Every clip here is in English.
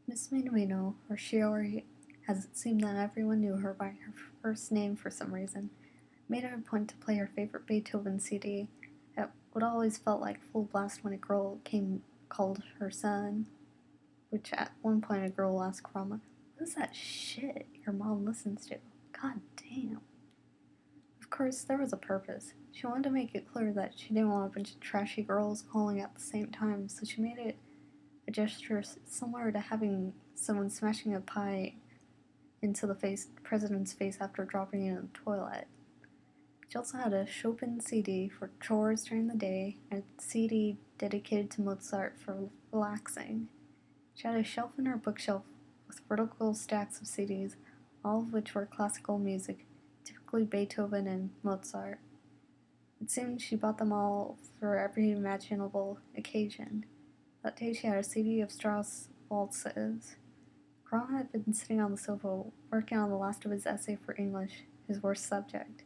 Miss Minuino, or Shiori, as it seemed that everyone knew her by her first name for some reason, made it a point to play her favorite Beethoven CD at what always felt like full blast when a girl came called her son, which at one point a girl asked Rama, "What's that shit your mom listens to? God damn." Of course, there was a purpose. She wanted to make it clear that she didn't want a bunch of trashy girls calling at the same time, so she made it a gesture similar to having someone smashing a pie into the president's face after dropping it in the toilet. She also had a Chopin CD for chores during the day and a CD dedicated to Mozart for relaxing. She had a shelf in her bookshelf with vertical stacks of CDs, all of which were classical music, typically Beethoven and Mozart. It seemed she bought them all for every imaginable occasion. That day she had a CD of Strauss waltzes. Carl had been sitting on the sofa working on the last of his essay for English, his worst subject.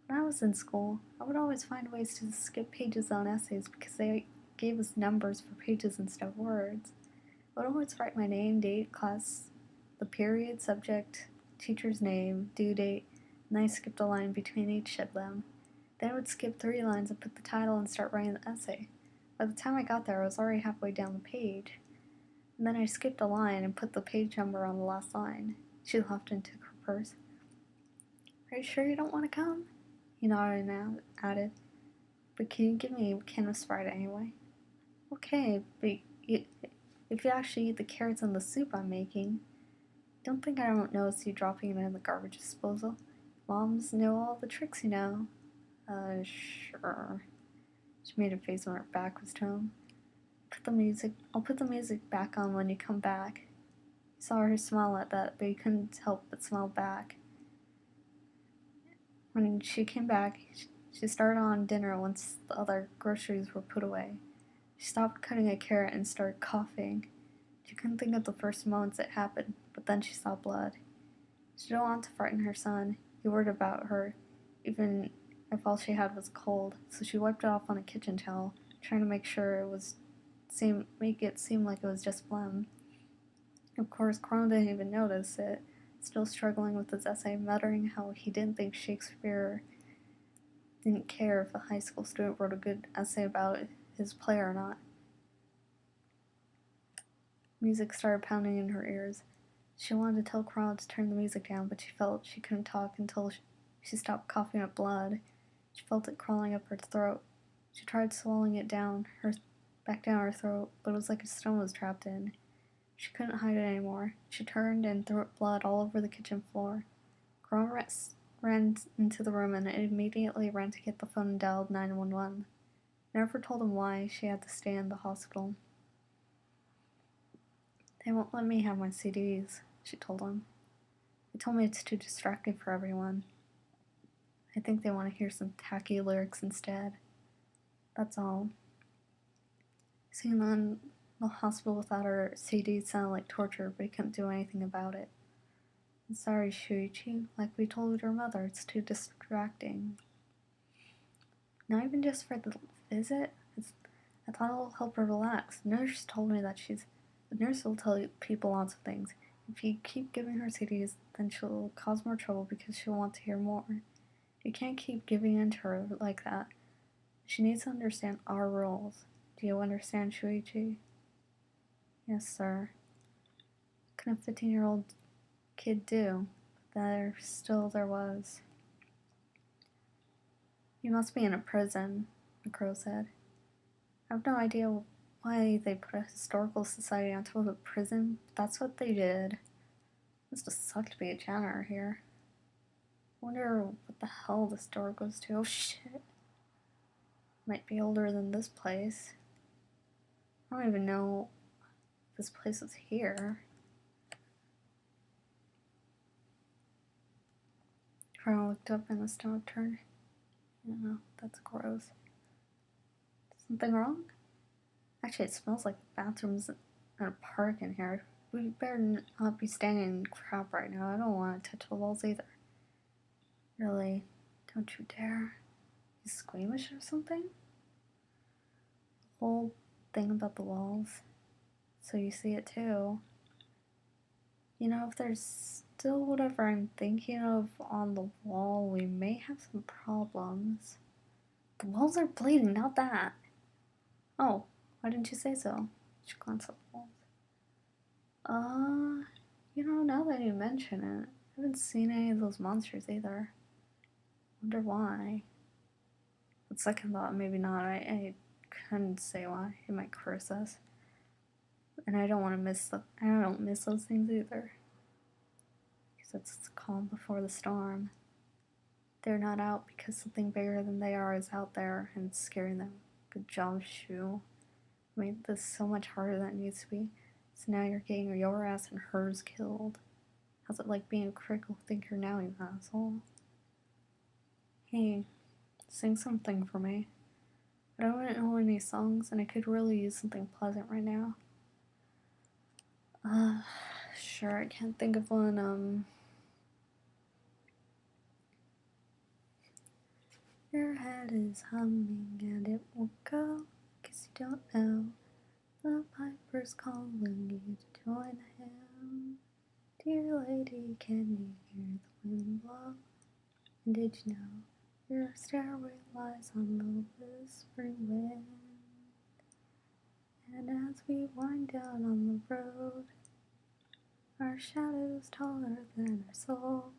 When I was in school, I would always find ways to skip pages on essays because they gave us numbers for pages instead of words. I would always write my name, date, class, the period, subject, teacher's name, due date, and then I skipped a line between each of them. Then I would skip 3 lines and put the title and start writing the essay. By the time I got there, I was already halfway down the page. And then I skipped a line and put the page number on the last line. She laughed and took her purse. "Are you sure you don't want to come?" He nodded and added, "But can you give me a can of Sprite anyway?" "Okay, but if you actually eat the carrots in the soup I'm making, don't think I don't notice you dropping it in the garbage disposal. Moms know all the tricks, you know." Sure. She made a face when her back was to him. I'll put the music back on when you come back." He saw her smile at that, but he couldn't help but smile back. When she came back, she started on dinner once the other groceries were put away. She stopped cutting a carrot and started coughing. She couldn't think of the first moments it happened, but then she saw blood. She didn't want to frighten her son. He worried about her, even if all she had was a cold, so she wiped it off on a kitchen towel, trying to make it seem like it was just phlegm. Of course, Cronin didn't even notice it, still struggling with his essay, muttering how he didn't think Shakespeare didn't care if a high school student wrote a good essay about his play or not. Music started pounding in her ears. She wanted to tell Cronin to turn the music down, but she felt she couldn't talk until she stopped coughing up blood. She felt it crawling up her throat. She tried swallowing it back down her throat, but it was like a stone was trapped in. She couldn't hide it anymore. She turned and threw up blood all over the kitchen floor. Cronin ran into the room and immediately ran to get the phone and dialed 911. Never told him why she had to stay in the hospital. "They won't let me have my CDs," she told him. "They told me it's too distracting for everyone. I think they want to hear some tacky lyrics instead. That's all." Seeing them in the hospital without her CDs sounded like torture, but he couldn't do anything about it. "I'm sorry, Shuichi. Like we told your mother, it's too distracting." "Not even just for the visit? I thought it'll help her relax. The nurse told me that the nurse will tell people lots of things. If you keep giving her CDs, then she'll cause more trouble because she'll want to hear more. You can't keep giving in to her like that. She needs to understand our rules. Do you understand, Shuichi?" "Yes, sir." What can a 15-year-old kid do? There was. "You must be in a prison," the crow said. "I have no idea why they put a historical society on top of a prison, but that's what they did. Must have sucked to be a janitor here. I wonder what the hell this door goes to. Oh shit. Might be older than this place. I don't even know if this place is here." Crow looked up and the stomach turned. "No, that's gross. Something wrong? Actually, it smells like bathrooms in a park in here. We better not be standing in crap right now. I don't want to touch the walls either." "Really? Don't you dare. You squeamish or something?" "The whole thing about the walls. So you see it too." You know, if there's still whatever I'm thinking of on the wall, we may have some problems. The walls are bleeding, not that. Oh, why didn't you say so? She glanced at the walls. Now that you mention it, I haven't seen any of those monsters either. Wonder why. But second thought, maybe not. I couldn't say why. It might curse us. And I don't want to miss I don't miss those things either. Because it's the calm before the storm. They're not out because something bigger than they are is out there and it's scaring them. Good job, Shu. Made this so much harder than it needs to be. So now you're getting your ass and hers killed. How's it like being a critical thinker now, you asshole? Hey, sing something for me. I don't know any songs and I could really use something pleasant right now. Sure, I can't think of one, Your head is humming and it won't go, 'cause you don't know. The piper's calling you to join him. Dear lady, can you hear the wind blow? And did you know your stairway lies on the whispering wind? And as we wind down on the road, our shadows taller than our soul,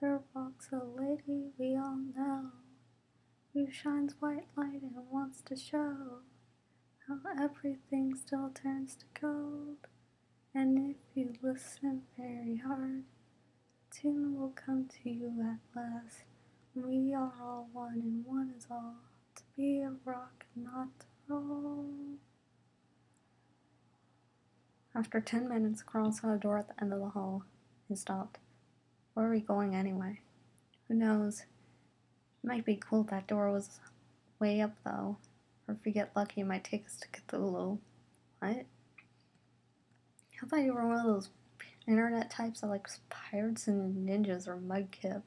there walks a lady we all know, who shines white light and wants to show how everything still turns to gold. And if you listen very hard, a tune will come to you at last. We are all one and one is all, to be a rock and not to roll. After 10 minutes, Carl saw a door at the end of the hall. He stopped. Where are we going anyway? Who knows? It might be cool if that door was way up though. Or if we get lucky, it might take us to Cthulhu. What? I thought you were one of those internet types that likes pirates and ninjas or mudkip.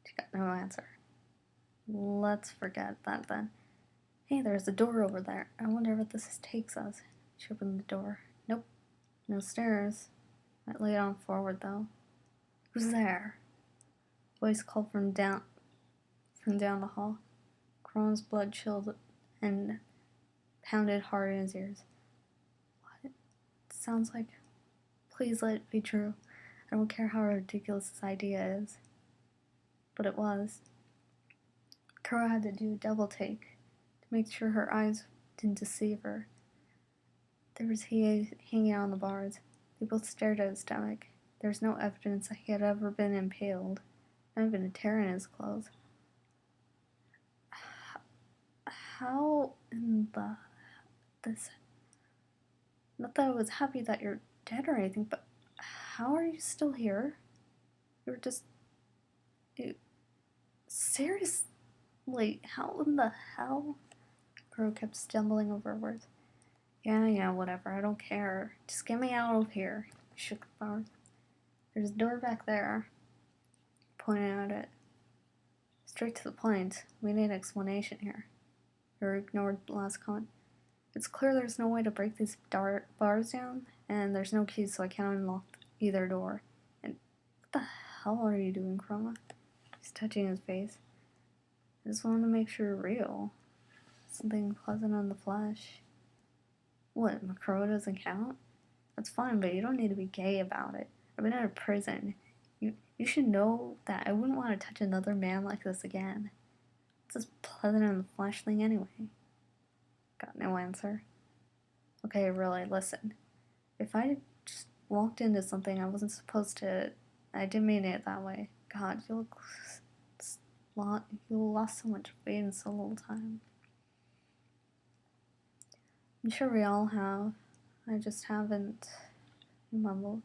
She got no answer. Let's forget that then. Hey, there's a door over there. I wonder what this takes us. She opened the door. Nope. No stairs. Might lay it on forward though. Who's there? Voice called from down the hall. Crone's blood chilled and pounded hard in his ears. What? It sounds like... Please let it be true. I don't care how ridiculous this idea is. But it was. Kuro had to do a double take to make sure her eyes didn't deceive her. There was he hanging on the bars. They both stared at his stomach. There was no evidence that he had ever been impaled, not even a tear in his clothes. How in the... this... Not that I was happy that you're dead or anything, but how are you still here? You're just... Seriously, how in the hell? Kuro kept stumbling over words. Yeah, whatever, I don't care. Just get me out of here. He shook the bars. There's a door back there. Pointing at it. Straight to the point. We need an explanation here. Kuro ignored the last comment. It's clear there's no way to break these bars down, and there's no keys, so I can't unlock either door. And what the hell are you doing, Chroma? He's touching his face. I just wanted to make sure you're real. Something pleasant on the flesh. What, Makuro doesn't count? That's fine, but you don't need to be gay about it. I've been out of prison. You should know that I wouldn't want to touch another man like this again. It's this pleasant on the flesh thing anyway. Got no answer. Okay, really, listen. If I just walked into something I wasn't supposed to... I didn't mean it that way. God, you lost so much weight in so little time. I'm sure we all have. I just haven't, he mumbled.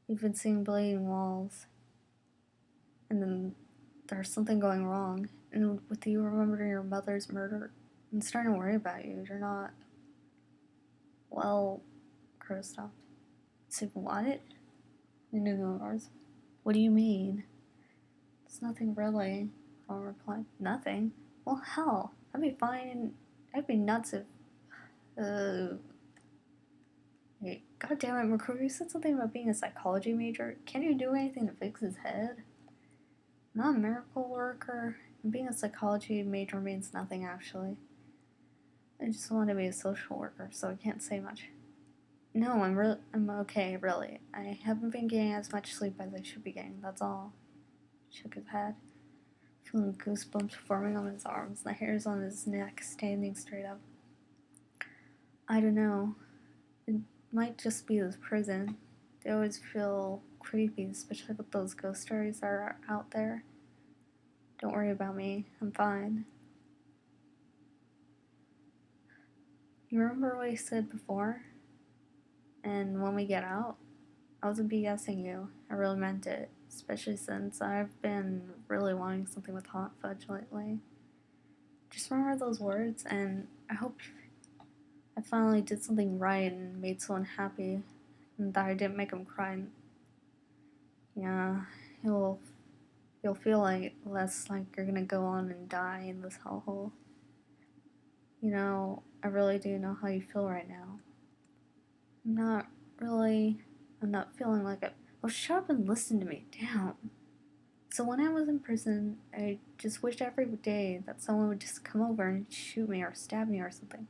You've been seeing bleeding walls. And then there's something going wrong. And with you remembering your mother's murder, I'm starting to worry about you. You're not... Well... Crow stopped. Say what? Ignores. What do you mean? It's nothing really, Crow replied. Nothing? Well, hell, that'd be fine. I'd be nuts if... Hey, God damn it, Mercury, you said something about being a psychology major. Can't you do anything to fix his head? I'm not a miracle worker, and being a psychology major means nothing, actually. I just want to be a social worker, so I can't say much. No, I'm okay, really. I haven't been getting as much sleep as I should be getting, that's all. Shook his head, feeling goosebumps forming on his arms, the hairs on his neck standing straight up. I don't know. It might just be this prison. They always feel creepy, especially with those ghost stories that are out there. Don't worry about me. I'm fine. You remember what he said before? And when we get out, I wasn't BSing you. I really meant it, especially since I've been really wanting something with hot fudge lately. Just remember those words, and I hope I finally did something right and made someone happy, and that I didn't make him cry. Yeah, you'll feel like less like you're gonna go on and die in this hellhole. You know, I really do know how you feel right now. I'm not really. I'm not feeling like it. Oh, shut up and listen to me. Damn. So when I was in prison, I just wished every day that someone would just come over and shoot me or stab me or something.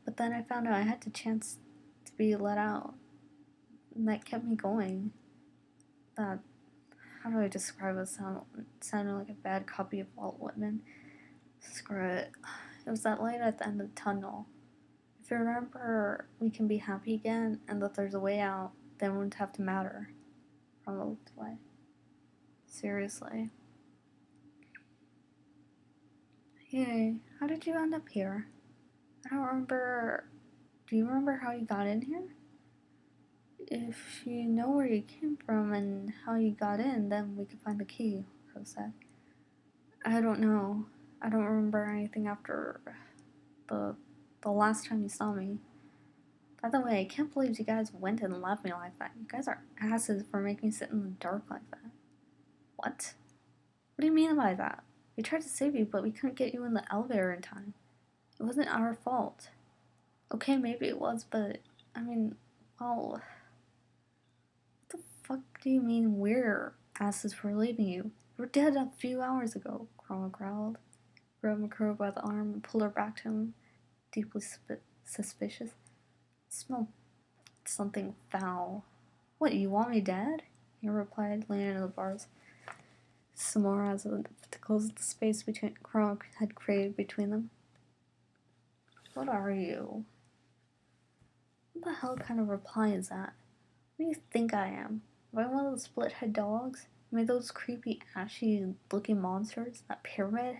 But then I found out I had the chance to be let out, and that kept me going. That How do I describe it? Sounded like a bad copy of Walt Whitman. Screw it. It was that light at the end of the tunnel. If you remember, we can be happy again, and that there's a way out, then it wouldn't have to matter. From the way. Seriously. Hey, how did you end up here? I don't remember. Do you remember how you got in here? If you know where you came from and how you got in, then we could find the key, Rose said. I don't know. I don't remember anything after the the last time you saw me. By the way, I can't believe you guys went and left me like that. You guys are asses for making me sit in the dark like that. What? What do you mean by that? We tried to save you, but we couldn't get you in the elevator in time. It wasn't our fault. Okay, maybe it was, but I mean, well, what the fuck do you mean we're asses for leaving you? You were dead a few hours ago, Chroma growled. Grabbed McCrow by the arm and pulled her back to him, deeply suspicious. Smelled something foul. What, you want me dead? He replied, leaning into the bars. Some more as to close the space between Chroma had created between them. What are you? What the hell kind of reply is that? What do you think I am? Am I one of those split-head dogs? Am I those creepy, ashy-looking monsters? That pyramid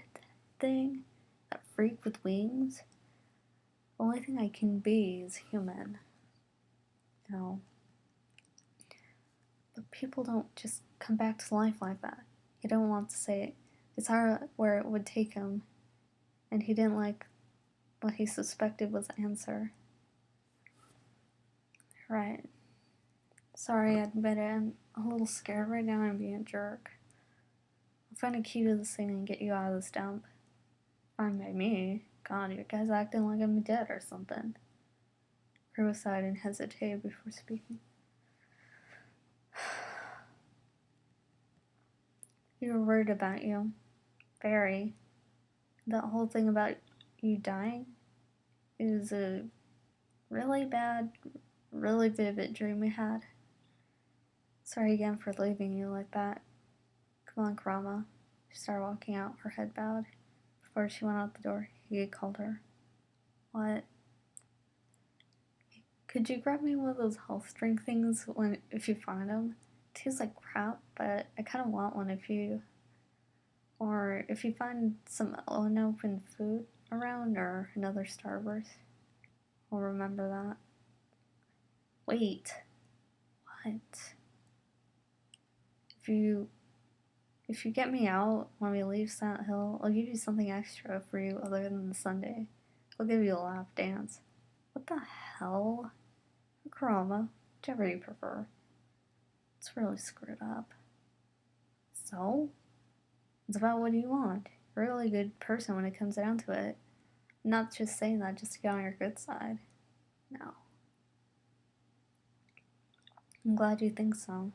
thing? That freak with wings? The only thing I can be is human. No. But people don't just come back to life like that. He don't want to say it. It's hard where it would take him, and he didn't like what he suspected was the answer. Right. Sorry, I admit it. I'm a little scared right now. I'm being a jerk. I'll find a key to this thing and get you out of this dump. Fine by me. God, you guys acting like I'm dead or something. Crow sighed and hesitated before speaking. We were worried about you. Very. That whole thing about you dying is a really bad, really vivid dream we had. Sorry again for leaving you like that. Come on, Krama. She started walking out, her head bowed. Before she went out the door, he called her. What? Could you grab me one of those health drink things if you find them? It tastes like crap, but I kind of want one or if you find some unopened food around or another Starburst. I'll remember that. Wait. What? If you get me out when we leave Silent Hill, I'll give you something extra for you other than the sundae. I'll give you a laugh dance. What the hell? Kurama, whichever you prefer. It's really screwed up. So? It's about what you want. You're a really good person when it comes down to it. I'm not just saying that just to get on your good side. No. I'm glad you think so.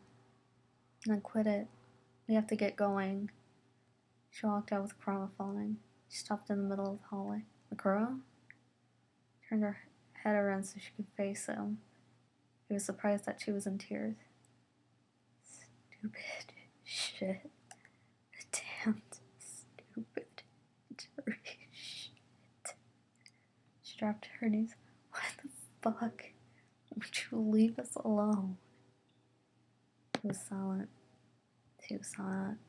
Now quit it. We have to get going. She walked out with Kurama following. She stopped in the middle of the hallway. Makura? Turned her head around so she could face him. He was surprised that she was in tears. Stupid shit. Damn stupid dirty shit. She dropped to her knees. What the fuck? Would you leave us alone? He was silent. She was silent.